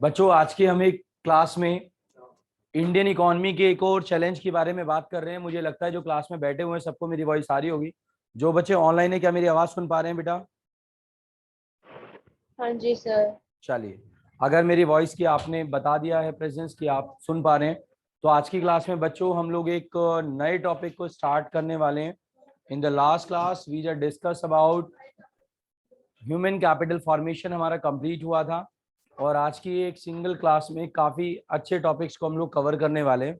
बच्चों, आज की हम एक क्लास में इंडियन इकोनॉमी के एक और चैलेंज के बारे में बात कर रहे हैं। मुझे लगता है जो क्लास में बैठे हुए हैं सबको मेरी वॉइस आ रही होगी। जो बच्चे ऑनलाइन है, क्या मेरी आवाज सुन पा रहे हैं बेटा? हाँ जी सर। चलिए, अगर मेरी वॉइस की आपने बता दिया है प्रेजेंस की आप सुन पा रहे हैं, तो आज की क्लास में बच्चों हम लोग एक नए टॉपिक को स्टार्ट करने वाले हैं। In the last class we just discuss about human capital formation, हमारा कंप्लीट हुआ था। और आज की एक सिंगल क्लास में काफी अच्छे टॉपिक्स को हम लोग कवर करने वाले हैं।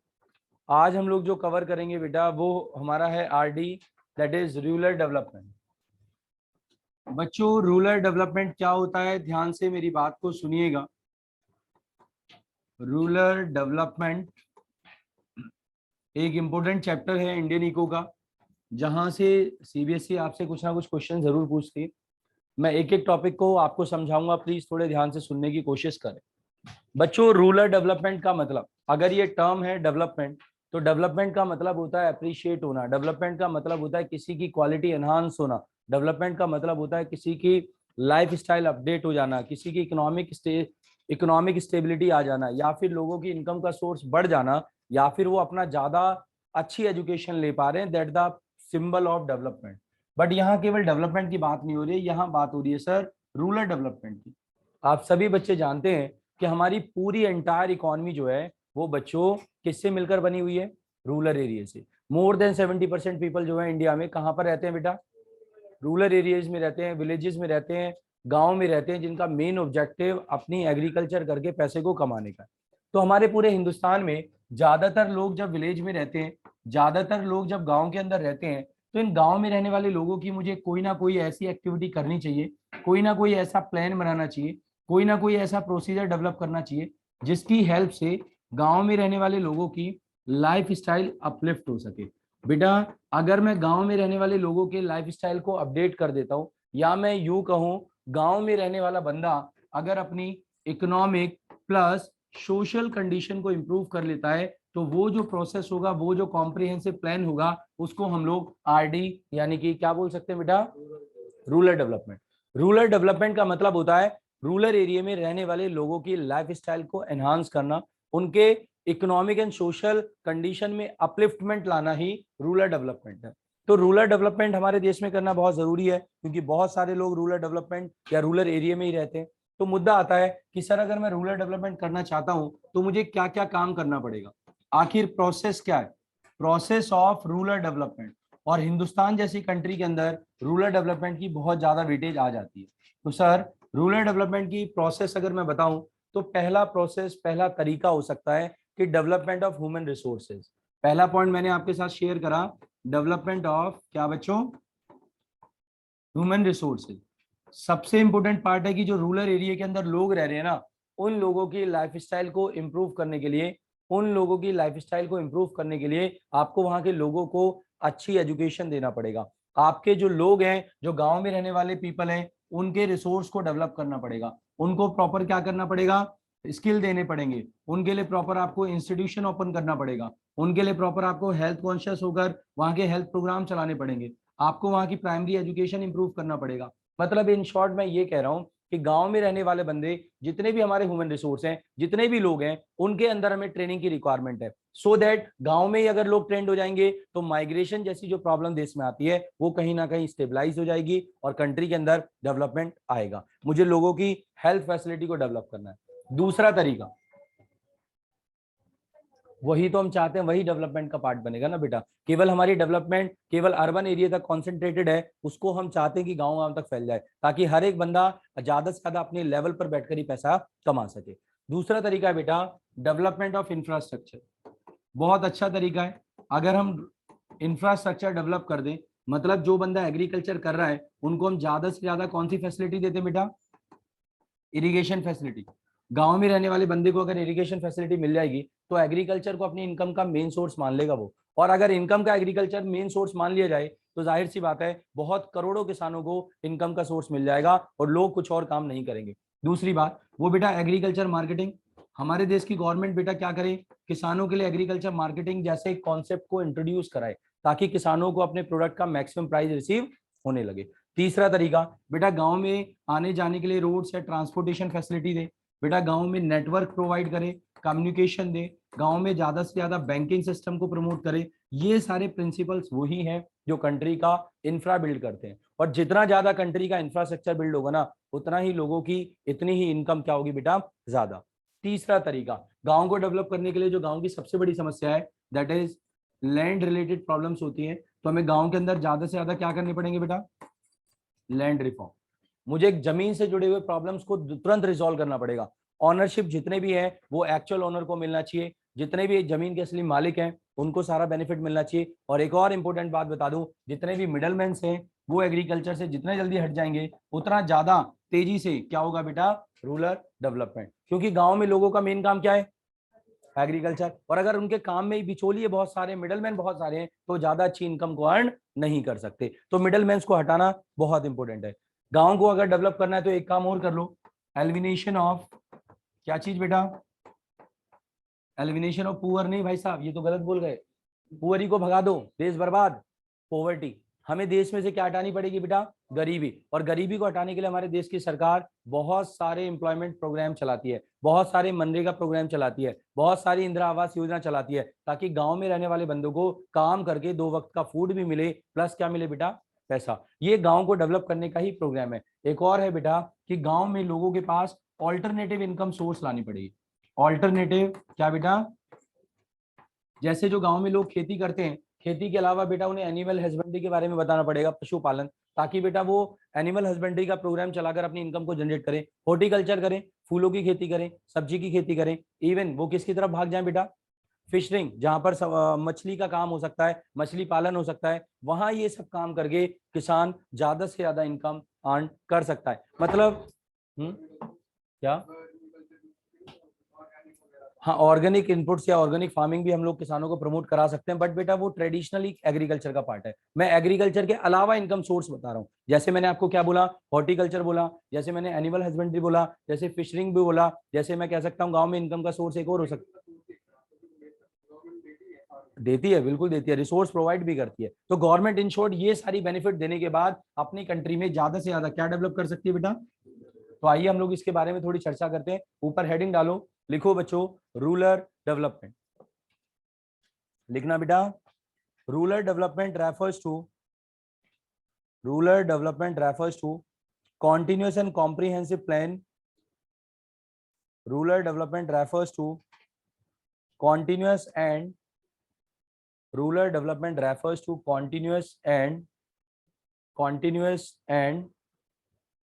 आज हम लोग जो कवर करेंगे बेटा वो हमारा है RD, that is rural development. बच्चों, रूरल डेवलपमेंट क्या होता है, ध्यान से मेरी बात को सुनिएगा। रूरल डेवलपमेंट एक इंपॉर्टेंट चैप्टर है इंडियन इको का, जहां से सीबीएसई आपसे कुछ ना कुछ क्वेश्चन जरूर पूछती है। मैं एक एक टॉपिक को आपको समझाऊंगा, प्लीज थोड़े ध्यान से सुनने की कोशिश करें। बच्चों, रूरल डेवलपमेंट का मतलब, अगर ये टर्म है डेवलपमेंट, तो डेवलपमेंट का मतलब होता है अप्रिशिएट होना। डेवलपमेंट का मतलब होता है किसी की क्वालिटी एनहांस होना। डेवलपमेंट का मतलब होता है किसी की लाइफ स्टाइल अपडेट हो जाना, किसी की इकोनॉमिक स्टेबिलिटी आ जाना, या फिर लोगों की इनकम का सोर्स बढ़ जाना, या फिर वो अपना ज्यादा अच्छी एजुकेशन ले पा रहे हैं। That the symbol of development. But यहाँ केवल डेवलपमेंट की बात नहीं हो रही है, यहाँ बात हो रही है सर रूरल डेवलपमेंट की। आप सभी बच्चे जानते हैं कि हमारी पूरी एंटायर इकोनॉमी जो है वो बच्चों किससे मिलकर बनी हुई है? रूरल एरिया से। मोर देन 70% पीपल जो है इंडिया में कहाँ पर रहते हैं बेटा? रूरल एरियाज में रहते हैं, विलेजेस में रहते हैं, गांव में रहते हैं, जिनका मेन ऑब्जेक्टिव अपनी एग्रीकल्चर करके पैसे को कमाने का है। तो हमारे पूरे हिंदुस्तान में ज्यादातर लोग जब विलेज में रहते हैं, ज्यादातर लोग जब गांव के अंदर रहते हैं, तो इन गांव में रहने वाले लोगों की मुझे कोई ना कोई ऐसी एक्टिविटी करनी चाहिए, कोई ना कोई ऐसा प्लान बनाना चाहिए, कोई ना कोई ऐसा प्रोसीजर डेवलप करना चाहिए जिसकी हेल्प से गांव में रहने वाले लोगों की लाइफ स्टाइल अपलिफ्ट हो सके। बेटा, अगर मैं गांव में रहने वाले लोगों के लाइफ स्टाइल को अपडेट कर देता हूँ, या मैं यूं कहूँ, गांव में रहने वाला बंदा अगर अपनी इकोनॉमिक प्लस सोशल कंडीशन को इंप्रूव कर लेता है, तो वो जो प्रोसेस होगा, वो जो कॉम्प्रिहेंसिव प्लान होगा, उसको हम लोग आरडी यानी कि क्या बोल सकते हैं बेटा? Rural development. रूरल डेवलपमेंट का मतलब होता है रूरल एरिया में रहने वाले लोगों की लाइफ स्टाइल को एनहांस करना, उनके इकोनॉमिक एंड सोशल कंडीशन में अपलिफ्टमेंट लाना ही रूरल डेवलपमेंट है। तो रूरल डेवलपमेंट हमारे देश में करना बहुत जरूरी है, क्योंकि बहुत सारे लोग रूरल डेवलपमेंट या रूरल एरिया में ही रहते हैं। तो मुद्दा आता है कि सर अगर मैं रूरल डेवलपमेंट करना चाहता हूं तो मुझे क्या क्या काम करना पड़ेगा, आखिर प्रोसेस क्या है? Process of rural development. और हिंदुस्तान जैसी कंट्री के अंदर रूरल डेवलपमेंट की बहुत ज्यादा वेटेज आ जाती है। तो सर, रूरल डेवलपमेंट की प्रोसेस अगर मैं बताऊं, तो पहला प्रोसेस, पहला तरीका हो सकता है कि डेवलपमेंट ऑफ ह्यूमन रिसोर्सेज। पहला पॉइंट मैंने आपके साथ शेयर करा, डेवलपमेंट ऑफ क्या बच्चों? Human resources. सबसे इंपॉर्टेंट पार्ट है कि जो रूरल एरिया के अंदर लोग रह रहे हैं ना, उन लोगों की लाइफस्टाइल को इम्प्रूव करने के लिए, उन लोगों की लाइफस्टाइल को इम्प्रूव करने के लिए आपको वहां के लोगों को अच्छी एजुकेशन देना पड़ेगा। आपके जो लोग हैं, जो गांव में रहने वाले पीपल हैं, उनके रिसोर्स को डेवलप करना पड़ेगा। उनको प्रॉपर क्या करना पड़ेगा? स्किल देने पड़ेंगे। उनके लिए प्रॉपर आपको इंस्टीट्यूशन ओपन करना पड़ेगा। उनके लिए प्रॉपर आपको हेल्थ कॉन्शियस होकर वहां के हेल्थ प्रोग्राम चलाने पड़ेंगे। आपको वहां की प्राइमरी एजुकेशन इंप्रूव करना पड़ेगा। मतलब इन शॉर्ट मैं ये कह रहा हूं कि गांव में रहने वाले बंदे, जितने भी हमारे ह्यूमन रिसोर्स हैं, जितने भी लोग हैं, उनके अंदर हमें ट्रेनिंग की रिक्वायरमेंट है। सो दैट गांव में ही अगर लोग ट्रेंड हो जाएंगे तो माइग्रेशन जैसी जो प्रॉब्लम देश में आती है वो कहीं ना कहीं स्टेबलाइज हो जाएगी और कंट्री के अंदर डेवलपमेंट आएगा। मुझे लोगों की हेल्थ फैसिलिटी को डेवलप करना है। दूसरा तरीका, वही तो हम चाहते हैं, वही डेवलपमेंट का पार्ट बनेगा ना बेटा। केवल हमारी डेवलपमेंट केवल अर्बन एरिया तक कॉन्सेंट्रेटेड है, उसको हम चाहते हैं कि गांव गांव तक फैल जाए, ताकि हर एक बंदा ज्यादा से ज्यादा अपने लेवल पर बैठकर ही पैसा कमा सके। दूसरा तरीका है बेटा डेवलपमेंट ऑफ इंफ्रास्ट्रक्चर। बहुत अच्छा तरीका है। अगर हम इंफ्रास्ट्रक्चर डेवलप कर दें, मतलब जो बंदा एग्रीकल्चर कर रहा है उनको हम ज्यादा से ज्यादा कौन सी फैसिलिटी देते हैं बेटा? Irrigation facility. गांव में रहने वाले बंदे को अगर इरिगेशन फैसिलिटी मिल जाएगी तो एग्रीकल्चर को अपनी इनकम का मेन सोर्स मान लेगा वो। और अगर इनकम का एग्रीकल्चर मेन सोर्स मान लिया जाए तो जाहिर सी बात है बहुत करोड़ों किसानों को इनकम का सोर्स मिल जाएगा और लोग कुछ और काम नहीं करेंगे। दूसरी बात वो बेटा एग्रीकल्चर मार्केटिंग। हमारे देश की गवर्नमेंट बेटा क्या करे, किसानों के लिए एग्रीकल्चर मार्केटिंग जैसे कॉन्सेप्ट को इंट्रोड्यूस कराए, ताकि किसानों को अपने प्रोडक्ट का मैक्सिमम प्राइस रिसीव होने लगे। तीसरा तरीका बेटा गांव में आने जाने के लिए रोड्स या ट्रांसपोर्टेशन फैसिलिटी दे। बेटा गांव में नेटवर्क प्रोवाइड करे, कम्युनिकेशन दे, गांव में ज्यादा से ज्यादा बैंकिंग सिस्टम को प्रमोट करे। ये सारे प्रिंसिपल्स वही हैं जो कंट्री का इंफ्रा बिल्ड करते हैं। और जितना ज्यादा कंट्री का इंफ्रास्ट्रक्चर बिल्ड होगा ना, उतना ही लोगों की इतनी ही इनकम क्या होगी बेटा, ज्यादा। तीसरा तरीका, गांव को डेवलप करने के लिए जो गांव की सबसे बड़ी समस्या है, that is land related problems होती है। तो हमें गांव के अंदर ज्यादा से ज्यादा क्या करने पड़ेंगे बेटा, लैंड रिफॉर्म। मुझे एक जमीन से जुड़े हुए प्रॉब्लम्स को तुरंत रिजॉल्व करना पड़ेगा। ऑनरशिप जितने भी है वो एक्चुअल ओनर को मिलना चाहिए, जितने भी जमीन के असली मालिक हैं उनको सारा बेनिफिट मिलना चाहिए। और एक और इंपॉर्टेंट बात बता दूं, जितने भी मिडलमैन हैं वो एग्रीकल्चर से जितने जल्दी हट जाएंगे उतना ज्यादा तेजी से क्या होगा बेटा, रूरल डेवलपमेंट। क्योंकि गांव में लोगों का मेन काम क्या है, एग्रीकल्चर। और अगर उनके काम में ही बिचौलिए बहुत सारे, मिडलमैन बहुत सारे हैं, तो ज्यादा अच्छी इनकम को अर्न नहीं कर सकते। तो मिडलमैन को हटाना बहुत इंपॉर्टेंट है। गांव को अगर डेवलप करना है तो एक काम और कर लो, एलिमिनेशन ऑफ, क्या चीज बेटा, एलिमिनेशन ऑफ पुअर नहीं भाई साहब, ये तो गलत बोल गए। पुअरी को भगा दो, देश बर्बाद, पॉवर्टी। हमें देश में से क्या हटानी पड़ेगी बेटा, गरीबी। और गरीबी को हटाने के लिए हमारे देश की सरकार बहुत सारे एम्प्लॉयमेंट प्रोग्राम चलाती है, बहुत सारे मनरेगा प्रोग्राम चलाती है, बहुत सारी इंदिरा आवास योजना चलाती है, ताकि गांव में रहने वाले बंदों को काम करके 2 वक्त का फूड भी मिले, प्लस क्या मिले बेटा, पैसा। ये गांव को डेवलप करने का ही प्रोग्राम है। एक और है बेटा कि गांव में लोगों के पास ऑल्टरनेटिव इनकम सोर्स लानी पड़ेगी। ऑल्टरनेटिव क्या बेटा, जैसे जो गांव में लोग खेती करते हैं, खेती के अलावा बेटा उन्हें एनिमल हस्बेंड्री के बारे में बताना पड़ेगा, पशुपालन, ताकि बेटा वो एनिमल हस्बेंड्री का प्रोग्राम चलाकर अपनी इनकम को जनरेट करें। हॉर्टिकल्चर करें, फूलों की खेती करें, सब्जी की खेती करें। इवन वो किसकी तरफ भाग जाए बेटा, फिशरिंग, जहां पर मछली का काम हो सकता है, मछली पालन हो सकता है, वहां ये सब काम करके किसान ज्यादा से ज्यादा इनकम अर्न कर सकता है। मतलब क्या, हाँ, ऑर्गेनिक इनपुट्स या ऑर्गेनिक फार्मिंग भी हम लोग किसानों को प्रमोट करा सकते हैं, बट बेटा वो ट्रेडिशनली एग्रीकल्चर का पार्ट है। मैं एग्रीकल्चर के अलावा इनकम सोर्स बता रहा हूँ। जैसे मैंने आपको क्या बोला, हॉर्टिकल्चर बोला, जैसे मैंने एनिमल हस्बेंड्री बोला, जैसे फिशरिंग भी बोला, जैसे मैं कह सकता हूँ गाँव में इनकम का सोर्स एक और हो सकता है। देती है, बिल्कुल देती है, रिसोर्स प्रोवाइड भी करती है। तो गवर्नमेंट इन शॉर्ट ये सारी बेनिफिट देने के बाद अपनी कंट्री में ज्यादा से ज्यादा क्या डेवलप कर सकती है बेटा। तो आइए हम लोग इसके बारे में थोड़ी चर्चा करते हैं। ऊपर हेडिंग डालो, लिखो बच्चों, रूरल डेवलपमेंट। लिखना बेटा, rural development refers to, rural development refers to continuous and comprehensive plan. Rural development refers to continuous and rural development refers to continuous and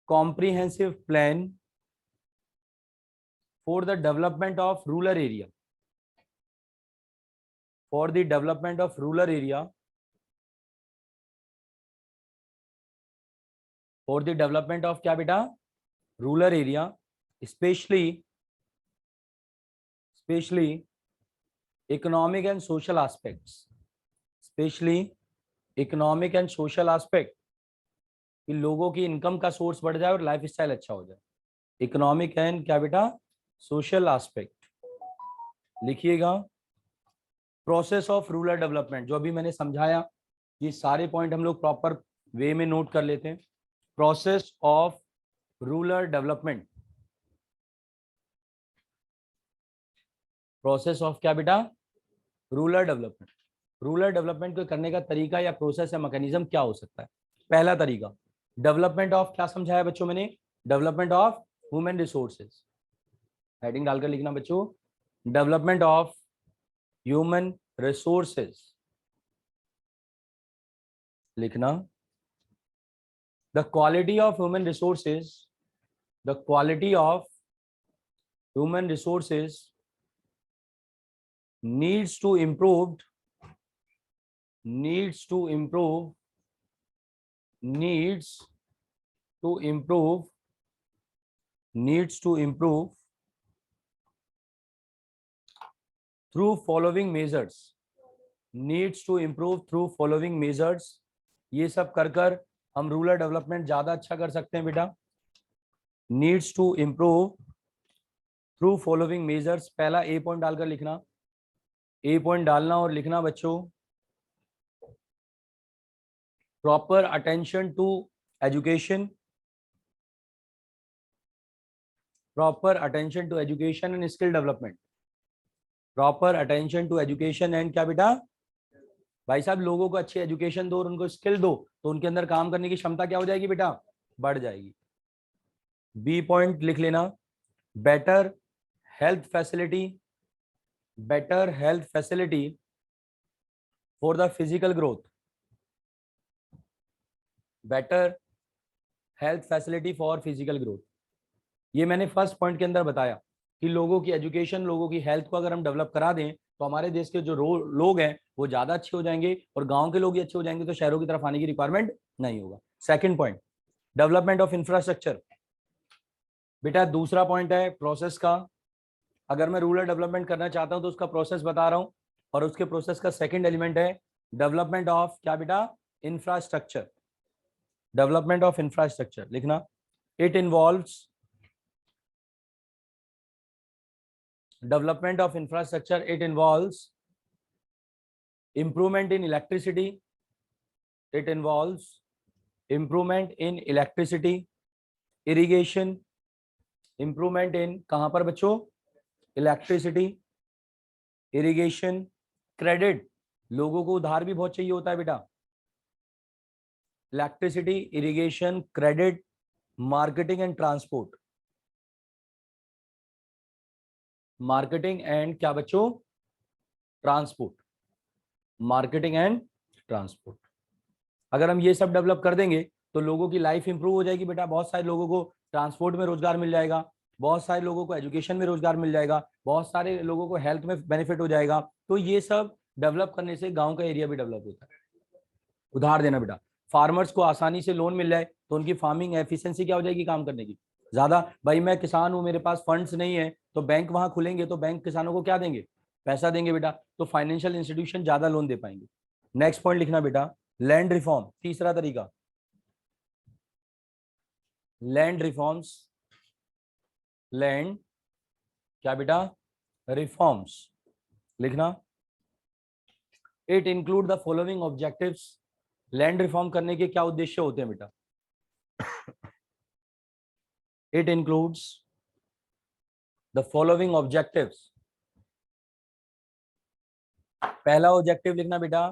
comprehensive plan for the development of rural area, for the development of rural area, for the development of क्या बेटा, rural area, especially economic and social aspects, especially economic and social aspect, कि लोगों की income का source बढ़ जाए और life style अच्छा हो जाए। इकोनॉमिक एंड क्या बेटा, सोशल एस्पेक्ट। लिखिएगा, प्रोसेस ऑफ रूरल डेवलपमेंट, जो अभी मैंने समझाया, ये सारे पॉइंट हम लोग प्रॉपर वे में नोट कर लेते हैं। Process of rural development, process of क्या बेटा, रूरल डेवलपमेंट। रूरल डेवलपमेंट को करने का तरीका या प्रोसेस या मैकेनिज्म क्या हो सकता है। पहला तरीका, डेवलपमेंट ऑफ, क्या समझाया बच्चों मैंने, development of human resources. Heading डालकर लिखना बच्चों, डेवलपमेंट ऑफ ह्यूमन रिसोर्सेज। लिखना, the quality of human resources, the quality of human resources needs to improve, needs to improve, needs to improve, needs to improve through following measures, needs to improve through following measures। ये सब कर कर हम rural development ज्यादा अच्छा कर सकते हैं बेटा। needs to improve through following measures, पहला ए पॉइंट डालकर लिखना, ए पॉइंट डालना और लिखना बच्चों, proper attention to education, proper attention to education and skill development, proper attention to education and क्या बेटा भाई साहब, लोगों को अच्छी एजुकेशन दो और उनको स्किल दो तो उनके अंदर काम करने की क्षमता क्या हो जाएगी बेटा, बढ़ जाएगी। बी पॉइंट लिख लेना, better health facility, better health facility for the physical growth, better health facility for physical growth. ये मैंने फर्स्ट पॉइंट के अंदर बताया कि लोगों की एजुकेशन, लोगों की हेल्थ को अगर हम डेवलप करा दें तो हमारे देश के जो लोग हैं वो ज्यादा अच्छे हो जाएंगे और गांव के लोग ही अच्छे हो जाएंगे, तो शहरों की तरफ आने की रिक्वायरमेंट नहीं होगा। Second point, development of infrastructure. बेटा दूसरा पॉइंट है प्रोसेस का, अगर मैं रूरल डेवलपमेंट करना चाहता हूं तो उसका प्रोसेस बता रहा हूं, और उसके प्रोसेस का सेकंड एलिमेंट है डेवलपमेंट ऑफ क्या बेटा, इंफ्रास्ट्रक्चर। डेवलपमेंट ऑफ इंफ्रास्ट्रक्चर लिखना, it involves development of infrastructure, it involves improvement in electricity, it involves improvement in electricity, irrigation, improvement in कहां पर बच्चों, इलेक्ट्रिसिटी, इरिगेशन, क्रेडिट, लोगों को उधार भी बहुत चाहिए होता है बेटा, electricity, irrigation, credit, marketing and transport, marketing and क्या बच्चों, ट्रांसपोर्ट, मार्केटिंग एंड ट्रांसपोर्ट। अगर हम ये सब डेवलप कर देंगे तो लोगों की लाइफ इंप्रूव हो जाएगी बेटा, बहुत सारे लोगों को ट्रांसपोर्ट में रोजगार मिल जाएगा, बहुत सारे लोगों को एजुकेशन में रोजगार मिल जाएगा, बहुत सारे लोगों को हेल्थ में बेनिफिट हो जाएगा। तो ये सब डेवलप करने से गांव का एरिया भी डेवलप होता है। उधार देना बेटा, फार्मर्स को आसानी से लोन मिल जाए तो उनकी फार्मिंग एफिशिएंसी क्या हो जाएगी, काम करने की ज्यादा। भाई मैं किसान हूं, मेरे पास फंड्स नहीं है, तो बैंक वहां खुलेंगे तो बैंक किसानों को क्या देंगे, पैसा देंगे बेटा, तो फाइनेंशियल इंस्टीट्यूशन ज्यादा लोन दे पाएंगे। नेक्स्ट पॉइंट लिखना बेटा, लैंड रिफॉर्म, तीसरा तरीका, लैंड रिफॉर्म्स, लैंड क्या बेटा, रिफॉर्म्स लिखना, it include the following objectives. Land reform करने के क्या उद्देश्य होते हैं बेटा, it includes the following objectives. पहला ऑब्जेक्टिव लिखना बेटा,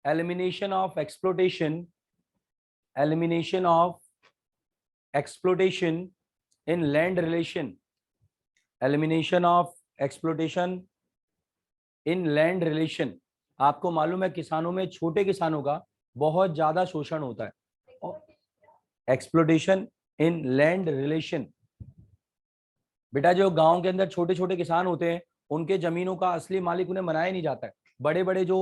elimination of exploitation, elimination of exploitation in land relation, elimination of exploitation in land relation. आपको मालूम है किसानों में, छोटे किसानों का बहुत ज्यादा शोषण होता है। एक्सप्लोटेशन इन लैंड रिलेशन, बेटा जो गांव के अंदर छोटे छोटे किसान होते हैं उनके जमीनों का असली मालिक उन्हें मनाया नहीं जाता है, बड़े बड़े जो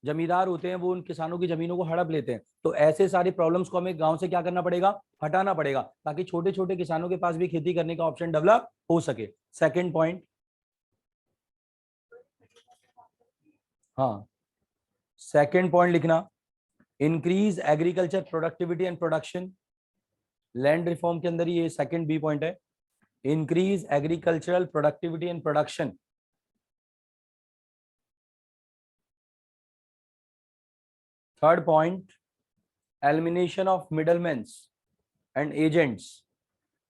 जमींदार होते हैं वो उन किसानों की जमीनों को हड़प लेते हैं। तो ऐसे सारी प्रॉब्लम्स को हमें गांव से क्या करना पड़ेगा, हटाना पड़ेगा, ताकि छोटे छोटे किसानों के पास भी खेती करने का ऑप्शन डेवलप हो सके। सेकेंड पॉइंट, हाँ सेकेंड पॉइंट लिखना, increase agriculture productivity and production. Land reform के अंदर ये सेकेंड बी पॉइंट है, increase agricultural productivity and production. Third point, elimination of middleman and agents,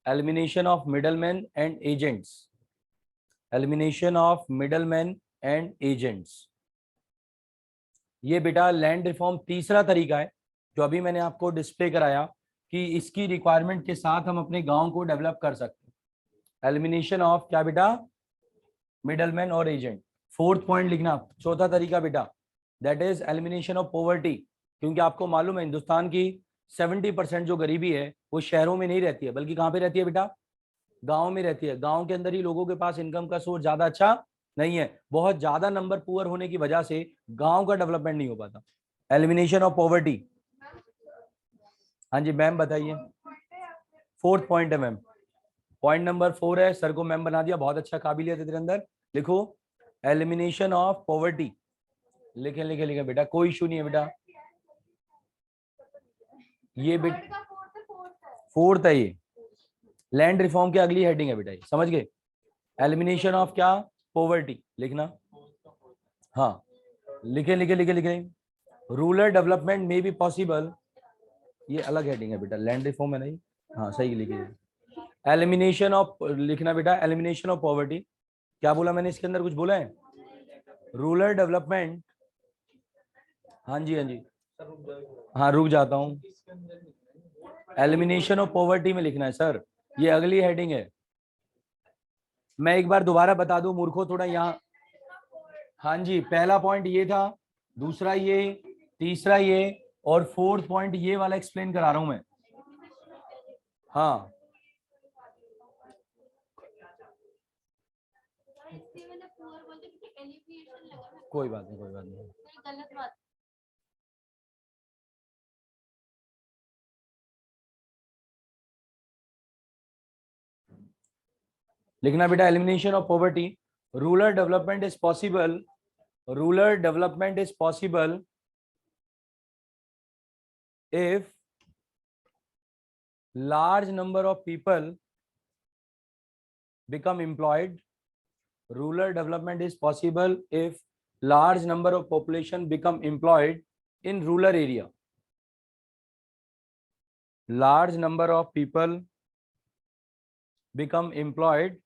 elimination of middleman and agents, elimination of middleman and agents. ये बेटा land reform तीसरा तरीका है जो अभी मैंने आपको डिस्प्ले कराया कि इसकी रिक्वायरमेंट के साथ हम अपने गांव को डेवलप कर सकते हैं। एलिमिनेशन ऑफ क्या बेटा, मिडलमैन और एजेंट। फोर्थ पॉइंट लिखना, चौथा तरीका बेटा, that is elimination of poverty. क्योंकि आपको मालूम है हिंदुस्तान की 70% जो गरीबी है वो शहरों में नहीं रहती है, बल्कि कहाँ पे रहती है बेटा, गांव में रहती है। गांव के अंदर ही लोगों के पास इनकम का सोर्स ज्यादा अच्छा नहीं है, बहुत ज्यादा नंबर पुअर होने की वजह से गांव का डेवलपमेंट नहीं हो पाता। एलिमिनेशन ऑफ पॉवर्टी, हाँ जी मैम बताइए। फोर्थ पॉइंट है मैम, पॉइंट नंबर 4 है, सर को मैम बना दिया, बहुत अच्छा काबिलियत है तेरे अंदर। लिखो एलिमिनेशन ऑफ पॉवर्टी, लिखे लिखे लिखे बेटा, कोई इशू नहीं है बेटा। ये बेटा फोर्थ है, ये लैंड रिफॉर्म की अगली हेडिंग है बेटा, ये समझ गए। एलिमिनेशन ऑफ क्या, पॉवर्टी लिखना, हाँ लिखे लिखे लिखे लिखे। रूरल डेवलपमेंट में भी पॉसिबल, ये अलग हेडिंग है बेटा, लैंड रिफॉर्म है नहीं, हाँ सही लिखे। एलिमिनेशन ऑफ, लिखना बेटा, एलिमिनेशन ऑफ पॉवर्टी। क्या बोला मैंने इसके अंदर, कुछ बोला है? रूरल डेवलपमेंट, हाँ जी हाँ जी, हाँ रुक जाता हूँ। एलिमिनेशन ऑफ पॉवर्टी में लिखना है सर, ये अगली हेडिंग है। मैं एक बार दोबारा बता दूं मूर्खों, थोड़ा यहाँ, हाँ जी, पहला पॉइंट ये था, दूसरा ये, तीसरा ये, और फोर्थ पॉइंट ये वाला एक्सप्लेन करा रहा हूं मैं। हाँ कोई बात नहीं, कोई बात नहीं। लिखना बेटा, elimination of poverty, rural development is possible, rural development is possible if large number of people become employed. Rural development is possible if large number of population become employed in rural area. Large number of people become employed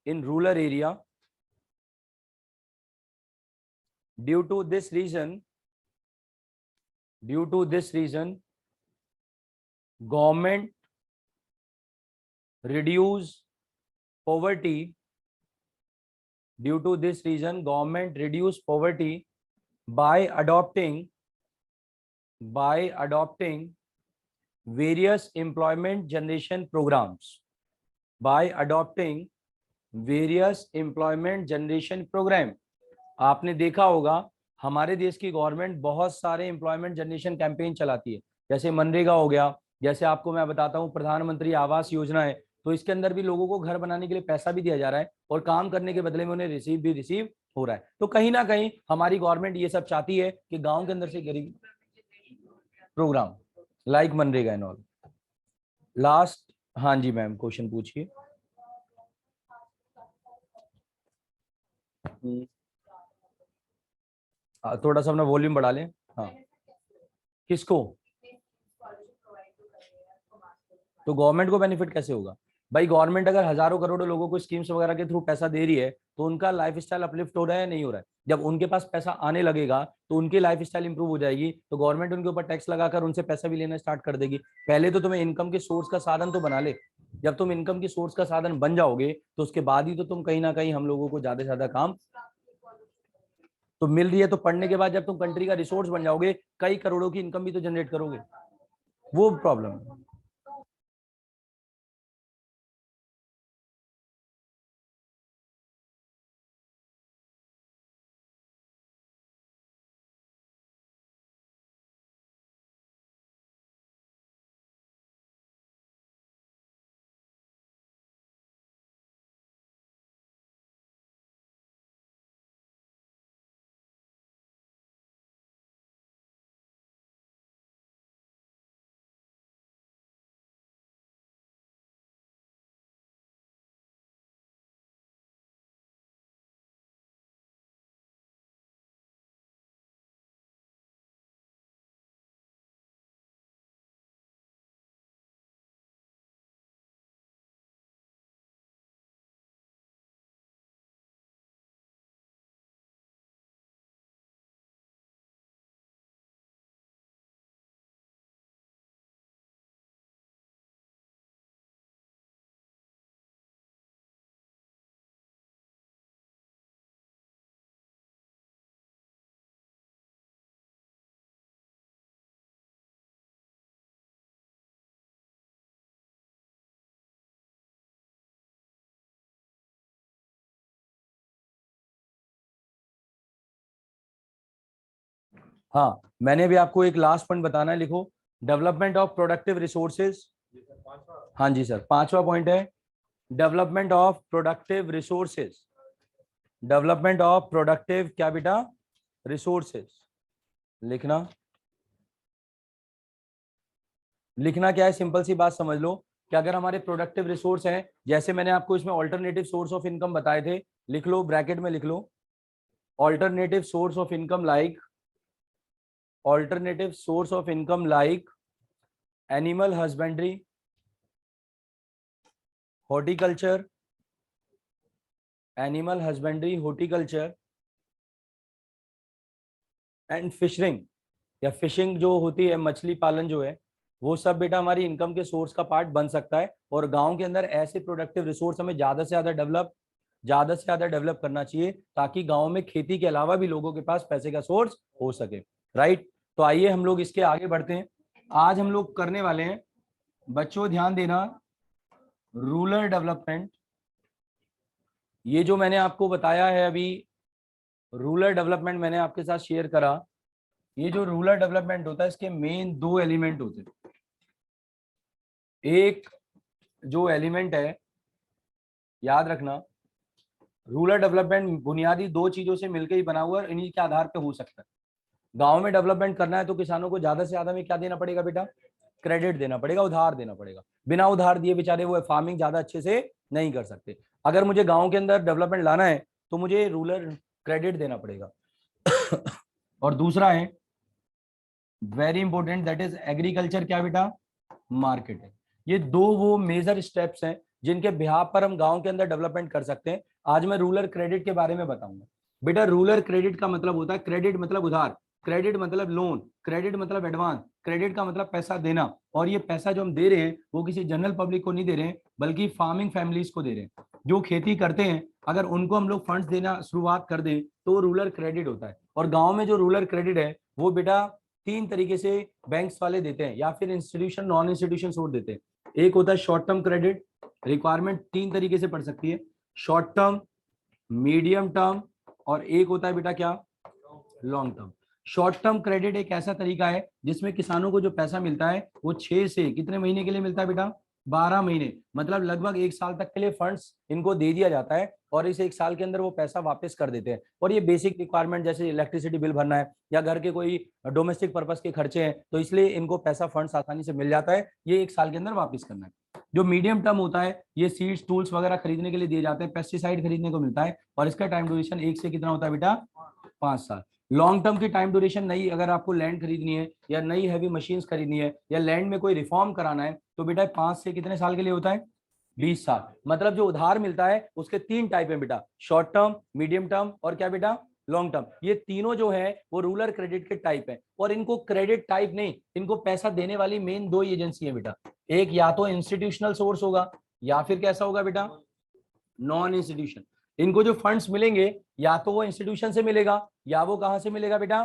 in rural area. Due to this reason, government reduce poverty. Due to this reason, government reduce poverty by adopting various employment generation programs. By adopting various employment generation program. आपने देखा होगा हमारे देश की government बहुत सारे employment generation campaign चलाती है, जैसे मनरेगा हो गया, जैसे आपको मैं बताता हूँ प्रधानमंत्री आवास योजना है, तो इसके अंदर भी लोगों को घर बनाने के लिए पैसा भी दिया जा रहा है और काम करने के बदले में उन्हें रिसीव हो रहा है। तो कहीं ना कहीं हमारी गवर्नमेंट ये सब चाहती है कि गांव के अंदर से गरीब program like MNREGA and all. Last, हाँ जी मैम, क्वेश्चन पूछिए। थोड़ा सा अपना वॉल्यूम बढ़ा लें। हाँ, किसको? तो गवर्नमेंट को बेनिफिट कैसे होगा भाई? गवर्नमेंट अगर हजारों करोड़ों लोगों को स्कीम्स वगैरह के थ्रू पैसा दे रही है तो उनका लाइफस्टाइल अपलिफ्ट हो रहा है, नहीं हो रहा है? जब उनके पास पैसा आने लगेगा तो उनकी लाइफस्टाइल इंप्रूव हो जाएगी, तो गवर्नमेंट उनके ऊपर टैक्स लगाकर उनसे पैसा भी लेना स्टार्ट कर देगी। पहले तो तुम्हें इनकम के सोर्स का साधन तो बना ले, जब तुम इनकम की सोर्स का साधन बन जाओगे तो उसके बाद ही तो तुम कहीं ना कहीं हम लोगों को ज्यादा से ज्यादा काम तो मिल रही है। तो पढ़ने के बाद जब तुम कंट्री का रिसोर्स बन जाओगे, कई करोड़ों की इनकम भी तो जनरेट करोगे, वो प्रॉब्लम है। हाँ, मैंने भी आपको एक लास्ट पॉइंट बताना है, लिखो, डेवलपमेंट ऑफ प्रोडक्टिव रिसोर्सेज। हाँ जी सर, पांचवा पॉइंट है development of productive resources. Development of productive क्या बेटा? रिसोर्सेज। लिखना, लिखना क्या है, सिंपल सी बात समझ लो कि अगर हमारे प्रोडक्टिव रिसोर्स हैं, जैसे मैंने आपको इसमें ऑल्टरनेटिव सोर्स ऑफ इनकम बताए थे, लिख लो, ब्रैकेट में लिख लो, alternative source of income like, alternative source of income like animal husbandry, horticulture, animal husbandry, horticulture and fishering या फिशिंग जो होती है, मछली पालन जो है, वो सब बेटा हमारी इनकम के सोर्स का पार्ट बन सकता है। और गांव के अंदर ऐसे प्रोडक्टिव रिसोर्स हमें ज्यादा से ज्यादा डेवलप करना चाहिए, ताकि गांव में खेती के अलावा भी लोगों के पास पैसे का सोर्स हो सके। राइट, तो आइए हम लोग इसके आगे बढ़ते हैं। आज हम लोग करने वाले हैं, बच्चों ध्यान देना, रूरल डेवलपमेंट। ये जो मैंने आपको बताया है अभी, रूरल डेवलपमेंट मैंने आपके साथ शेयर करा। ये जो रूरल डेवलपमेंट होता है, इसके मेन दो एलिमेंट होते हैं। एक जो एलिमेंट है, याद रखना, रूरल डेवलपमेंट बुनियादी दो चीजों से मिलकर ही बना हुआ है, इन्हीं के आधार पे हो सकता है। गांव में डेवलपमेंट करना है तो किसानों को ज्यादा से ज्यादा में क्या देना पड़ेगा बेटा? क्रेडिट देना पड़ेगा, उधार देना पड़ेगा। बिना उधार दिए बेचारे वो फार्मिंग ज्यादा अच्छे से नहीं कर सकते। अगर मुझे गांव के अंदर डेवलपमेंट लाना है तो मुझे रूरल क्रेडिट देना पड़ेगा। और दूसरा है very important, that is agriculture क्या बेटा? मार्केट है। ये दो वो मेजर स्टेप्स हैं जिनके बिहाफ पर हम गांव के अंदर डेवलपमेंट कर सकते हैं। आज मैं रूरल क्रेडिट के बारे में बताऊंगा। बेटा रूरल क्रेडिट का मतलब होता है, क्रेडिट मतलब उधार, क्रेडिट मतलब लोन, क्रेडिट मतलब एडवांस, क्रेडिट का मतलब पैसा देना। और ये पैसा जो हम दे रहे हैं वो किसी जनरल पब्लिक को नहीं दे रहे हैं, बल्कि फार्मिंग फैमिलीज को दे रहे हैं जो खेती करते हैं। अगर उनको हम लोग फंड्स देना शुरुआत कर दें तो रूरल क्रेडिट होता है। और गांव में जो रूरल क्रेडिट है वो बेटा तीन तरीके से बैंक्स वाले देते हैं, या फिर इंस्टीट्यूशन नॉन इंस्टीट्यूशन सोर्स देते हैं। एक होता है शॉर्ट टर्म क्रेडिट, रिक्वायरमेंट तीन तरीके से पड़ सकती है, शॉर्ट टर्म, मीडियम टर्म, और एक होता है बेटा क्या? Long term. Short term credit एक ऐसा तरीका है जिसमें किसानों को जो पैसा मिलता है वो 6 से कितने महीने के लिए मिलता है बेटा? 12 महीने, मतलब लगभग एक साल तक के लिए फंड्स इनको दे दिया जाता है, और इस एक साल के अंदर वो पैसा वापस कर देते हैं। और ये बेसिक रिक्वायरमेंट जैसे इलेक्ट्रिसिटी बिल भरना है या घर के कोई डोमेस्टिक पर्पस के खर्चे हैं, तो इसलिए इनको पैसा फंड्स आसानी से मिल जाता है, ये एक साल के अंदर वापस करना है। जो मीडियम टर्म होता है, ये सीड्स टूल्स वगैरह खरीदने के लिए दिए जाते हैं, पेस्टिसाइड खरीदने को मिलता है, और इसका टाइम ड्यूरेशन एक से कितना होता है बेटा? 5 साल। लॉन्ग टर्म की टाइम ड्यूरेशन, नई अगर आपको लैंड खरीदनी है या नई हैवी मशीन्स खरीदनी है या लैंड में कोई रिफॉर्म कराना है, तो बेटा 5 से कितने साल के लिए होता है? 20 साल। मतलब जो उधार मिलता है उसके तीन टाइप है बेटा, शॉर्ट टर्म, मीडियम टर्म और क्या बेटा? Long term. ये तीनों जो है वो रूरल क्रेडिट के टाइप है। और इनको क्रेडिट टाइप नहीं, इनको पैसा देने वाली मेन दो एजेंसी है बेटा। एक या तो इंस्टीट्यूशनल सोर्स होगा, या फिर कैसा होगा बेटा? Non institution. इनको जो फंड्स मिलेंगे या तो वो इंस्टीट्यूशन से मिलेगा, या वो कहां से मिलेगा बेटा?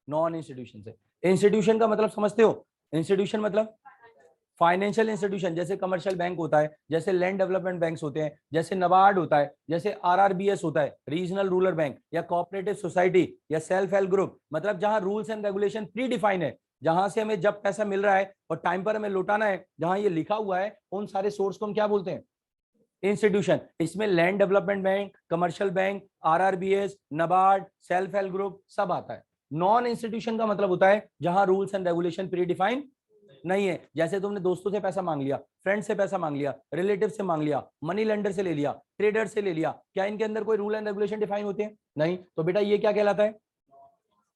नॉन इंस्टीट्यूशन से। इंस्टीट्यूशन का मतलब समझते हो? इंस्टीट्यूशन मतलब फाइनेंशियल इंस्टीट्यूशन, जैसे कमर्शियल बैंक होता है, जैसे लैंड डेवलपमेंट बैंक्स होते हैं, जैसे नबार्ड होता है, जैसे आरआरबीएस होता है, रीजनल रूरल बैंक, या कोऑपरेटिव सोसाइटी, या सेल्फ हेल्प ग्रुप। मतलब जहां rules and regulation pre define है, जहां से हमें जब पैसा मिल रहा है और टाइम पर हमें लौटाना है, जहां ये लिखा हुआ है, उन सारे सोर्स को हम क्या बोलते हैं? इंस्टीट्यूशन। इसमें land development bank, commercial bank, RRBs, NABARD, self help group सब आता है। नॉन इंस्टीट्यूशन का मतलब होता है जहां rules and regulation pre define नहीं है। जैसे तुमने दोस्तों से पैसा मांग लिया, फ्रेंड से पैसा मांग लिया, रिलेटिव से मांग लिया, मनी लेंडर से ले लिया, ट्रेडर से ले लिया, क्या इनके अंदर कोई रूल एंड रेगुलेशन डिफाइन होते हैं? नहीं। तो बेटा ये क्या कहलाता है?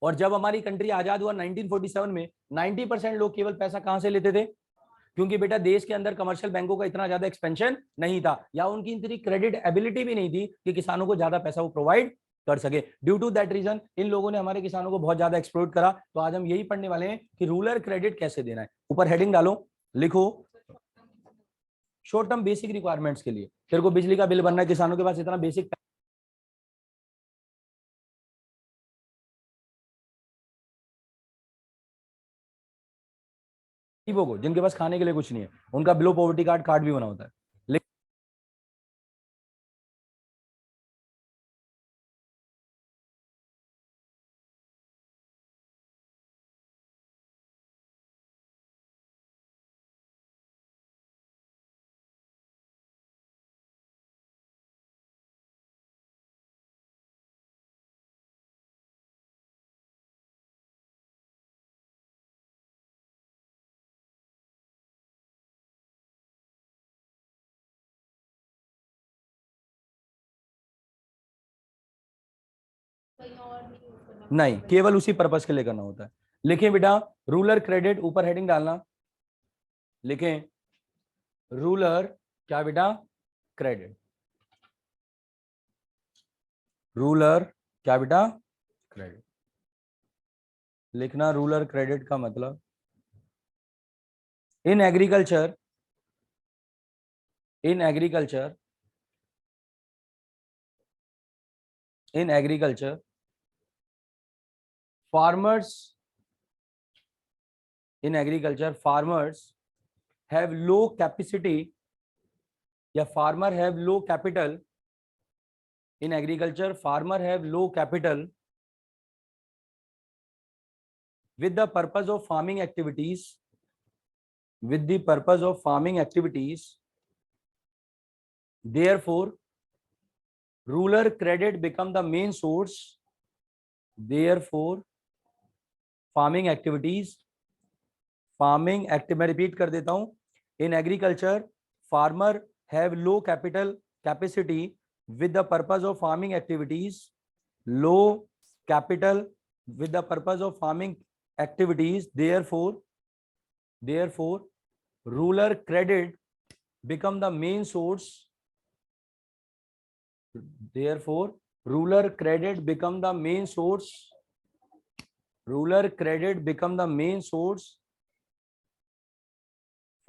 और जब हमारी कंट्री आजाद हुआ 1947 में, 90% लोग केवल पैसा कहां से लेते थे? क्योंकि बेटा देश के अंदर कमर्शियल बैंकों का इतना ज्यादा एक्सपेंशन नहीं था, या उनकी इतनी क्रेडिट एबिलिटी भी नहीं थी कि किसानों को ज्यादा पैसा वो प्रोवाइड कर सके। ड्यू टू दैट रीजन इन लोगों ने हमारे किसानों को बहुत ज्यादा एक्सप्लोइट करा। तो आज हम यही पढ़ने वाले हैं कि रूरल क्रेडिट कैसे देना है। ऊपर हेडिंग डालो, लिखो शॉर्ट टर्म बेसिक रिक्वायरमेंट्स के लिए। तेरे को बिजली का बिल भरना है, किसानों के पास इतना बेसिक गरीबों को, जिनके पास खाने के लिए कुछ नहीं है, उनका बिलो पॉवर्टी कार्ड कार्ड भी बना होता है। नहीं, केवल उसी पर्पस के लिए करना होता है। लिखें बेटा रूरल क्रेडिट, ऊपर हेडिंग डालना, लिखें रूरल क्या बेटा? क्रेडिट, रूरल क्या बेटा क्रेडिट। लिखना रूरल क्रेडिट का मतलब in agriculture, in agriculture, in agriculture farmers, in agriculture farmers have low capacity या farmer have low capital, in agriculture farmer have low capital with the purpose of farming activities, with the purpose of farming activities, therefore rural credit become the main source, therefore farming activities, farming active, मैं repeat कर देता हूं, in agriculture farmer have low capital capacity with the purpose of farming activities, low capital with the purpose of farming activities, therefore rural credit become the main source, therefore rural credit become the main source, rural credit become the main source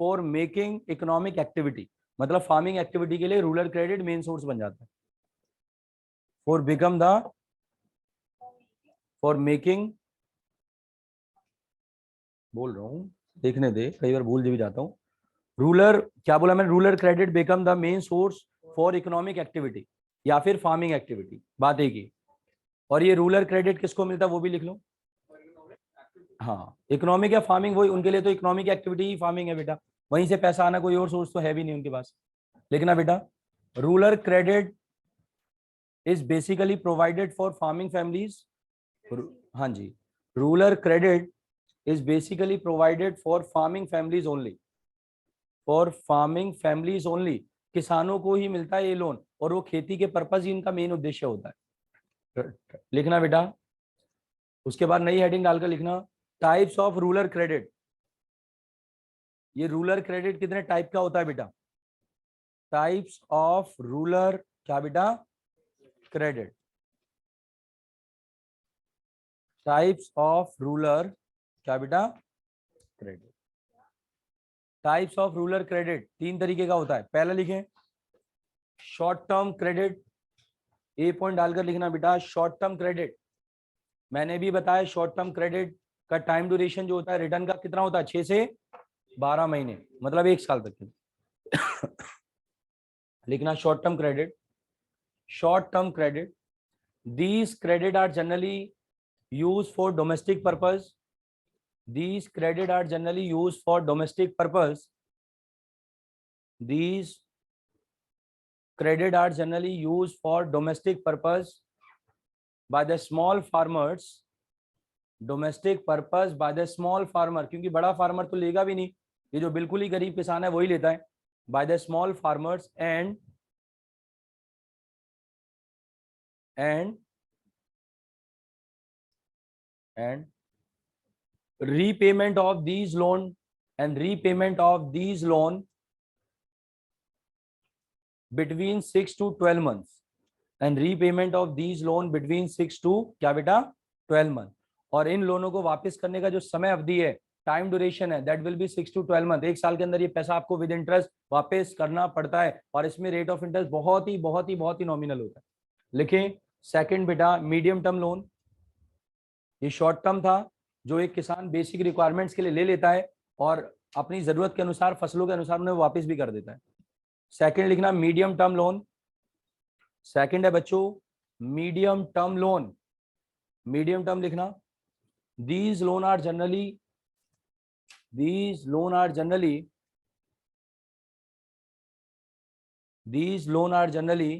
for making economic activity, मतलब farming activity के लिए rural credit main source बन जाता है। For become the, for making, बोल रहा हूं देखने दे, कई बार भूल भी जाता हूं। रूरल क्या बोला मैंने, rural credit become the main source for economic activity या फिर फार्मिंग एक्टिविटी, बात एक ही। और ये रूरल क्रेडिट किसको मिलता है वो भी लिख लो। हाँ, इकोनॉमिक या फार्मिंग, वही उनके लिए तो इकोनॉमिक एक्टिविटी ही फार्मिंग है बेटा, वहीं से पैसा आना, कोई और सोर्स तो है भी नहीं उनके पास। लिखना बेटा, rural credit is basically provided for farming families, हाँ जी, rural credit is basically provided for farming families only, for farming families only, किसानों को ही मिलता है ये लोन, और वो खेती के पर्पज ही इनका मेन उद्देश्य होता है। लिखना बेटा, उसके बाद नई हेडिंग डालकर लिखना टाइप्स ऑफ रूरल क्रेडिट। ये रूरल क्रेडिट कितने टाइप का होता है बेटा, टाइप्स ऑफ रूरल क्या बेटा क्रेडिट, टाइप्स ऑफ रूरल क्या बेटा credit. Types of rural credit 3 तरीके का होता है। पहला लिखें शॉर्ट टर्म क्रेडिट, ए पॉइंट डालकर लिखना बेटा शॉर्ट टर्म क्रेडिट। मैंने भी बताया शॉर्ट टर्म क्रेडिट का टाइम ड्यूरेशन जो होता है रिटर्न का कितना होता है, 6 से 12 महीने, मतलब 1 साल तक के। लिखना short term credit, short term credit, these credit are generally used for domestic purpose, these credit are generally used for domestic purpose, these credit are generally used for domestic purpose by the small farmers, domestic purpose by the small farmer, क्योंकि बड़ा farmer तो लेगा भी नहीं, ये जो बिल्कुल ही गरीब किसान है वही लेता है। by the small farmers and repayment of these loan and repayment of these loan between 6 to 12 months and repayment of these loan between 6 to क्या बेटा 12 month, और इन लोनों को वापस करने का जो समय अवधि है, टाइम ड्यूरेशन है, that will be 6 to 12 month. 1 साल के अंदर ये पैसा आपको विद इंटरेस्ट वापस करना पड़ता है, और इसमें रेट ऑफ इंटरेस्ट बहुत ही नॉमिनल होता है। लिखें सेकंड बेटा मीडियम टर्म लोन, ये शॉर्ट टर्म था जो एक किसान बेसिक रिक्वायरमेंट्स के लिए ले लेता है और अपनी जरूरत के अनुसार फसलों के अनुसार उन्हें वापस भी कर देता है। सेकंड लिखना मीडियम टर्म लोन, सेकंड है बच्चों medium term loan, medium term लिखना these loan are generally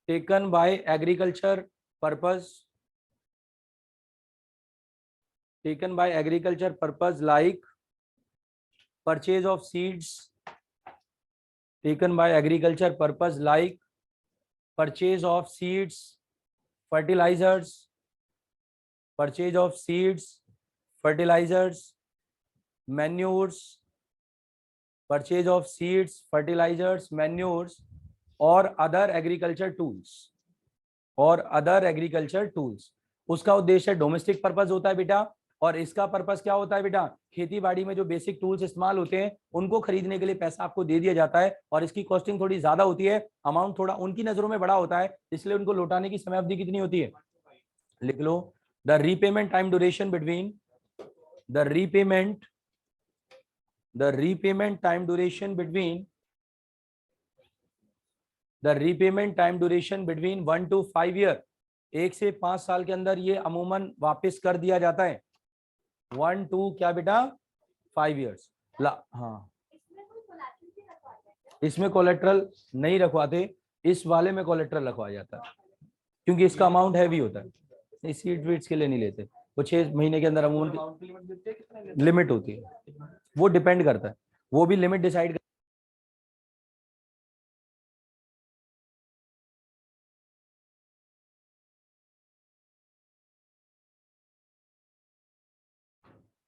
taken by agriculture purpose, taken by agriculture purpose like purchase of seeds, taken by agriculture purpose like purchase of seeds, fertilizers, purchase of seeds, fertilizers, manures, purchase of seeds, fertilizers, manures और other agriculture tools उसका उद्देश्य domestic purpose होता है बेटा। और इसका purpose क्या होता है बेटा, खेती बाड़ी में जो बेसिक टूल्स इस्तेमाल होते हैं उनको खरीदने के लिए पैसा आपको दे दिया जाता है और इसकी कॉस्टिंग थोड़ी ज्यादा होती है, अमाउंट थोड़ा उनकी नजरों में बड़ा होता है, इसलिए उनको लौटाने की समय अवधि कितनी होती है, लिख लो। The repayment time duration between the repayment time duration between 1 to 5 year, 1 से 5 साल के अंदर ये अमूमन वापस कर दिया जाता है। 1 to क्या बेटा 5 ईयर्स। हाँ, इसमें कोलेट्रल नहीं रखवाते, इस वाले में कोलेट्रल रखवाया जाता है क्योंकि इसका अमाउंट हैवी होता है, इस सीट वीट्स के लिए नहीं लेते, वो 6 महीने के अंदर अमूमन लिमिट होती है, वो डिपेंड करता है, वो भी लिमिट डिसाइड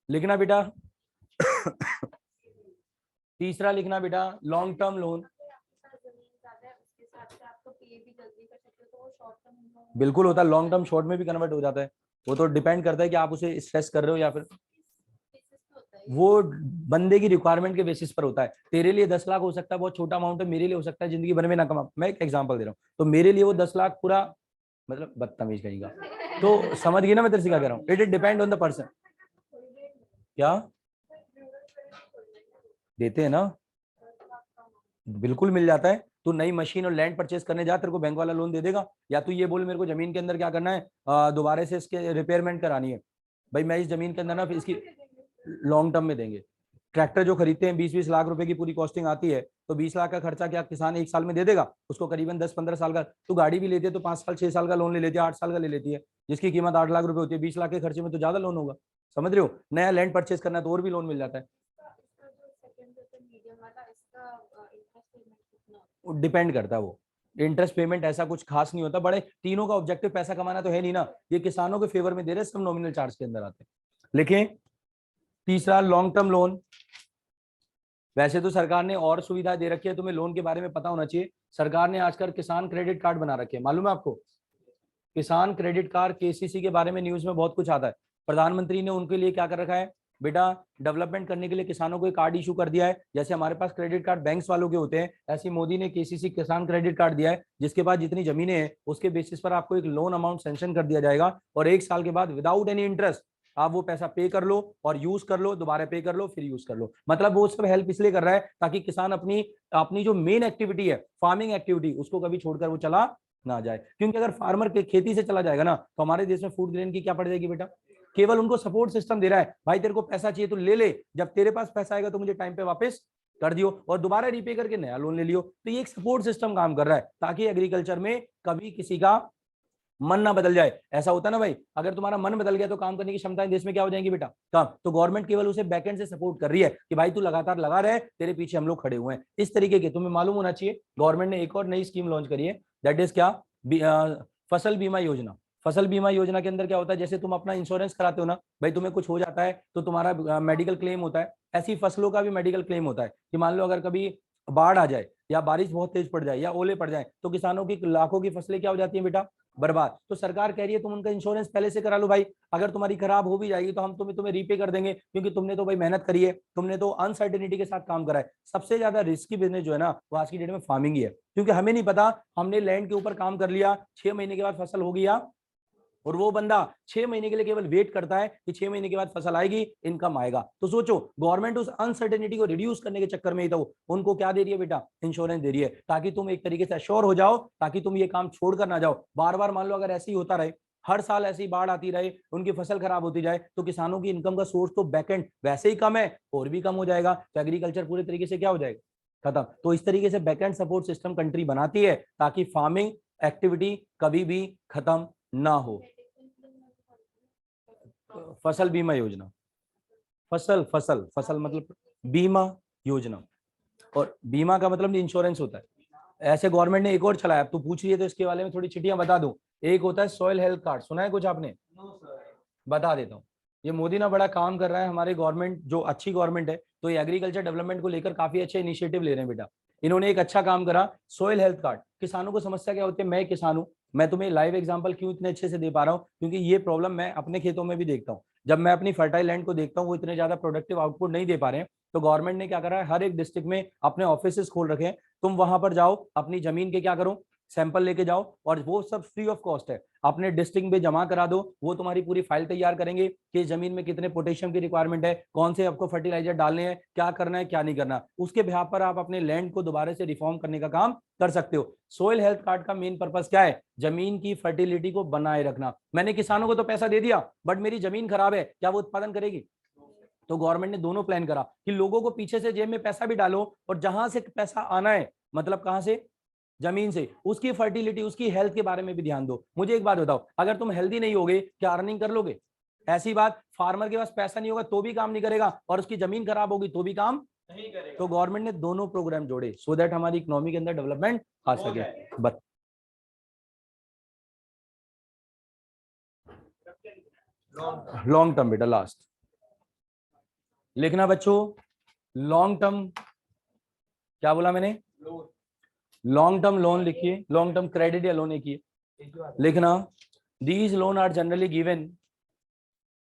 लिखना बेटा। तीसरा लिखना बेटा लॉन्ग टर्म लोन, बिल्कुल होता है, लॉन्ग टर्म शॉर्ट में भी कन्वर्ट हो जाता है, वो तो डिपेंड करता है कि आप उसे स्ट्रेस कर रहे हो या फिर वो बंदे की रिक्वायरमेंट के बेसिस पर होता है। तेरे लिए 10 लाख हो सकता है बहुत छोटा अमाउंट है, मेरे लिए हो सकता है जिंदगी भर में ना कमा, मैं एक एग्जांपल दे रहा हूँ, तो मेरे लिए वो 10 लाख पूरा मतलब बदतमीज कहेगा, तो समझ गई ना मैं तेरे से क्या कह रहा हूँ, it depend on the person. क्या देते हैं ना, बिल्कुल मिल जाता है। तू नई मशीन और लैंड परचेस करने जा, तेरे को बैंक वाला लोन दे देगा, या तू ये बोल मेरे को जमीन के अंदर क्या करना है, दोबारा से इसके रिपेयरमेंट करानी है, भाई मैं इस जमीन के अंदर ना फिर इसकी लॉन्ग टर्म में देंगे। ट्रैक्टर जो खरीदते हैं 20-20 लाख रुपए की पूरी कॉस्टिंग आती है, तो 20 लाख का खर्चा क्या किसान 1 साल में दे देगा, उसको करीबन 10-15 साल का, तो गाड़ी भी लेते है तो 5 साल 6 साल का लोन ले लेती है, 8 साल का ले लेती है, जिसकी कीमत 8 लाख रुपए होती है, 20 लाख के खर्चे में तो ज्यादा लोन होगा, समझ रहे हो। नया लैंड परचेस करना है तो और भी लोन मिल जाता है, डिपेंड करता है वो, इंटरेस्ट पेमेंट ऐसा कुछ खास नहीं होता, बड़े तीनों का ऑब्जेक्टिव पैसा कमाना तो है नहीं ना, ये किसानों के फेवर में दे रहे, सब नॉमिनल चार्ज के अंदर आते हैं। लिखें तीसरा लॉन्ग टर्म लोन, वैसे तो सरकार ने और सुविधा दे रखी है, तुम्हें लोन के बारे में पता होना चाहिए, सरकार ने आजकल किसान क्रेडिट कार्ड बना रखे हैं, मालूम है आपको, किसान क्रेडिट कार्ड केसीसी के बारे में न्यूज में बहुत कुछ आता है, प्रधानमंत्री ने उनके लिए क्या कर रखा है बेटा, डेवलपमेंट करने के लिए किसानों को एक कार्ड इशू कर दिया है, जैसे हमारे पास क्रेडिट कार्ड बैंक्स वालों के होते हैं, ऐसे मोदी ने केसीसी किसान क्रेडिट कार्ड दिया है, जिसके बाद जितनी जमीनें हैं उसके बेसिस पर आपको एक लोन अमाउंट सेंक्शन कर दिया जाएगा, और 1 साल के बाद विदाउट एनी इंटरेस्ट आप वो पैसा पे कर लो और यूज कर लो, दोबारा पे कर लो, फिर यूज कर लो, मतलब वो सब हेल्प इसलिए कर रहा है ताकि किसान अपनी अपनी जो मेन एक्टिविटी है फार्मिंग एक्टिविटी उसको कभी छोड़कर वो चला ना जाए, क्योंकि अगर फार्मर के खेती से चला जाएगा ना तो हमारे देश में फूड ग्रेन की क्या पड़ जाएगी बेटा, केवल उनको सपोर्ट सिस्टम दे रहा है, भाई तेरे को पैसा चाहिए तो ले ले, जब तेरे पास पैसा आएगा तो मुझे टाइम पे वापस कर दियो और दोबारा रीपे करके नया लोन ले लियो, तो ये एक सपोर्ट सिस्टम काम कर रहा है ताकि एग्रीकल्चर में कभी किसी का मन ना बदल जाए। ऐसा होता है ना भाई, अगर तुम्हारा मन बदल गया तो काम करने की क्षमताएं देश में क्या हो जाएंगी बेटा, कम, तो गवर्नमेंट केवल उसे बैकएंड से सपोर्ट कर रही है कि भाई तू लगातार लगा रहे, तेरे पीछे हम लोग खड़े हुए हैं, इस तरीके के तुम्हें मालूम होना चाहिए। गवर्नमेंट ने एक और नई स्कीम लॉन्च करी है, दैट इज क्या, फसल बीमा योजना। फसल बीमा योजना के अंदर क्या होता है, जैसे तुम अपना इंश्योरेंस कराते हो ना भाई, तुम्हें कुछ हो जाता है तो तुम्हारा मेडिकल क्लेम होता है, ऐसी फसलों का भी मेडिकल क्लेम होता है कि मान लो अगर कभी बाढ़ आ जाए या बारिश बहुत तेज पड़ जाए या ओले पड़ जाए तो किसानों की लाखों की फसलें क्या हो जाती हैं बेटा, बर्बाद। तो सरकार कह रही है तुम उनका इंश्योरेंस पहले से करा लो भाई, अगर तुम्हारी खराब हो भी जाएगी तो हम तुम्हें रीपे कर देंगे, क्योंकि तुमने तो भाई मेहनत करी है, तुमने तो अनसर्टेनिटी के साथ काम करा है। सबसे ज्यादा रिस्की बिजनेस जो है ना वो आज की डेट में फार्मिंग ही है, क्योंकि हमें नहीं पता, हमने लैंड के ऊपर काम कर लिया, 6 महीने के बाद फसल हो गया और वो बंदा 6 महीने के लिए केवल वेट करता है कि 6 महीने के बाद फसल आएगी, इनकम आएगा। तो सोचो गवर्नमेंट उस अनसर्टेनिटी को रिड्यूस करने के चक्कर में ही तो उनको क्या दे रही है बेटा, इंश्योरेंस दे रही है, ताकि तुम एक तरीके से अश्योर हो जाओ, ताकि तुम ये काम छोड़कर ना जाओ बार बार। मान लो अगर ऐसे ही होता रहे, हर साल ऐसी बाढ़ आती रहे, उनकी फसल खराब होती जाए, तो किसानों की इनकम का सोर्स तो बैकएंड वैसे ही कम है और भी कम हो जाएगा, तो एग्रीकल्चर पूरे तरीके से क्या हो जाएगा, खत्म। तो इस तरीके से बैकएंड सपोर्ट सिस्टम कंट्री बनाती है ताकि फार्मिंग एक्टिविटी कभी भी खत्म ना हो। फसल बीमा योजना, फसल फसल फसल मतलब बीमा योजना, और बीमा का मतलब इंश्योरेंस होता है। ऐसे गवर्नमेंट ने एक और चलाया, तू पूछ रही है तो इसके बारे में थोड़ी चिट्ठियां बता दूं। एक होता है सॉइल हेल्थ कार्ड, सुना है कुछ आपने? बता देता हूँ। ये मोदी ना बड़ा काम कर रहा है, हमारे गवर्नमेंट जो अच्छी गवर्नमेंट है, तो ये एग्रीकल्चर डेवलपमेंट को लेकर काफी अच्छे इनिशिएटिव ले रहे हैं बेटा। इन्होंने एक अच्छा काम करा, सोइल हेल्थ कार्ड। किसानों को समस्या क्या होती है, मैं किसान हूं, मैं तुम्हें लाइव एग्जांपल क्यों इतने अच्छे से दे पा रहा हूँ, क्योंकि ये प्रॉब्लम मैं अपने खेतों में भी देखता हूँ। जब मैं अपनी फर्टाइल लैंड को देखता हूँ वो इतने ज्यादा प्रोडक्टिव आउटपुट नहीं दे पा रहे हैं, तो गवर्नमेंट ने क्या करा है, हर एक डिस्ट्रिक्ट में अपने ऑफिस खोल रखे हैं। तुम वहां पर जाओ, अपनी जमीन के क्या करो, सैंपल लेके जाओ, और वो सब फ्री ऑफ कॉस्ट है, अपने डिस्ट्रिक्ट में जमा करा दो। वो तुम्हारी पूरी फाइल तैयार करेंगे कि जमीन में कितने पोटेशियम की रिक्वायरमेंट है, कौन से आपको फर्टिलाइजर डालने हैं, क्या करना है क्या नहीं करना। उसके बिहाफ पर आप अपने लैंड को दोबारा से रिफॉर्म करने का काम कर सकते हो। सोइल हेल्थ कार्ड का मेन पर्पस क्या है, जमीन की फर्टिलिटी को बनाए रखना। मैंने किसानों को तो पैसा दे दिया, बट मेरी जमीन खराब है, क्या वो उत्पादन करेगी? तो गवर्नमेंट ने दोनों प्लान करा कि लोगों को पीछे से जेब में पैसा भी डालो, और जहां से पैसा आना है, मतलब कहां से, जमीन से, उसकी फर्टिलिटी, उसकी हेल्थ के बारे में भी ध्यान दो। मुझे एक बात बताओ, अगर तुम हेल्दी नहीं होगे, क्या अर्निंग कर लोगे? ऐसी बात, फार्मर के पास पैसा नहीं होगा तो भी काम नहीं करेगा, और उसकी जमीन खराब होगी तो भी काम नहीं करेगा। तो गवर्नमेंट ने दोनों प्रोग्राम जोड़े सो दैट हमारी इकोनॉमी के अंदर डेवलपमेंट आ सके। बट लॉन्ग टर्म बेटा, लास्ट लिखना बच्चों, लॉन्ग टर्म, क्या बोला मैंने, लॉन्ग टर्म लोन लिखिए, लॉन्ग टर्म क्रेडिट या लोन एक ही लिखना। These loan are generally given,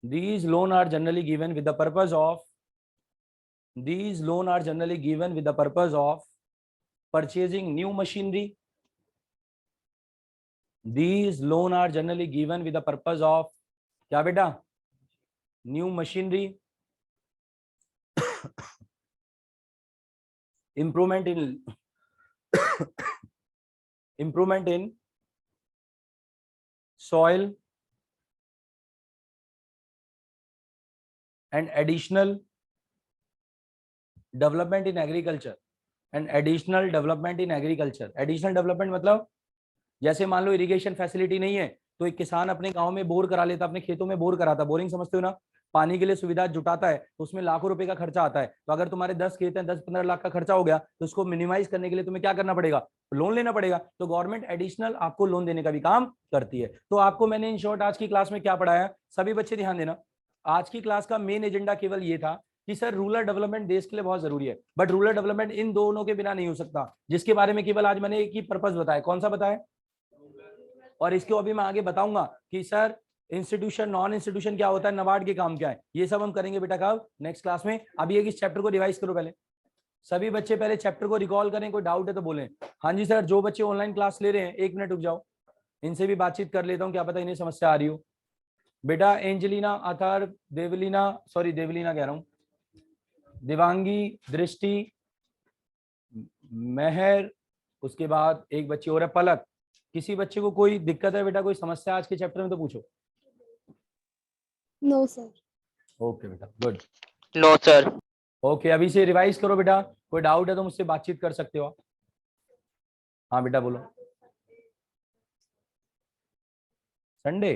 these loan are generally given with the purpose of, these loan are generally given with the purpose of purchasing new machinery, these loan are generally given with the purpose of, क्या बेटा, new machinery, improvement in improvement in soil and additional development in agriculture, and additional development in agriculture। additional development मतलब, जैसे मान लो irrigation facility नहीं है, तो एक किसान अपने गांव में बोर करा लेता, अपने खेतों में बोर कराता, बोरिंग समझते हो ना, पानी के लिए सुविधा जुटाता है, तो उसमें लाखों रुपए का खर्चा आता है। तो अगर तुम्हारे 10 खेत हैं, 10-15 लाख का खर्चा हो गया, तो उसको मिनिमाइज करने के लिए तुम्हें क्या करना पड़ेगा, लोन लेना पड़ेगा। तो गवर्नमेंट एडिशनल आपको लोन देने का भी काम करती है। तो आपको मैंने इन शॉर्ट आज की क्लास में क्या पढ़ाया, सभी बच्चे ध्यान देना। आज की क्लास का मेन एजेंडा केवल ये था कि सर रूरल डेवलपमेंट देश के लिए बहुत जरूरी है, बट रूरल डेवलपमेंट इन दोनों के बिना नहीं हो सकता, जिसके बारे में केवल आज मैंने एक ही पर्पस बताया। कौन सा बताया? और इसको अभी मैं आगे बताऊंगा कि सर इंस्टीट्यूशन नॉन इंस्टीट्यूशन क्या होता है, नबार्ड के काम क्या है, ये सब हम करेंगे बेटा कब, नेक्स्ट क्लास में। अभी एक इस चैप्टर को रिवाइज करो पहले, सभी बच्चे पहले चैप्टर को रिकॉल करें, कोई डाउट है तो बोलें। हाँ जी सर, जो बच्चे ऑनलाइन क्लास ले रहे हैं 1 मिनट रुक जाओ, इनसे भी बातचीत कर लेता हूँ, क्या पता इन्हें समस्या आ रही हो। बेटा एंजेलिना, अथर, देवलीना, सॉरी देवलीना कह रहा हूँ, दिवांगी, दृष्टि, मेहर, उसके बाद एक बच्ची और है पलक। किसी बच्चे को कोई दिक्कत है बेटा, कोई समस्या आज के चैप्टर में तो पूछो। No sir. ओके बेटा, गुड। No sir. ओके, अभी से रिवाइज करो बेटा, कोई डाउट है तो मुझसे बातचीत कर सकते हो आप। हाँ बेटा बोलो। संडे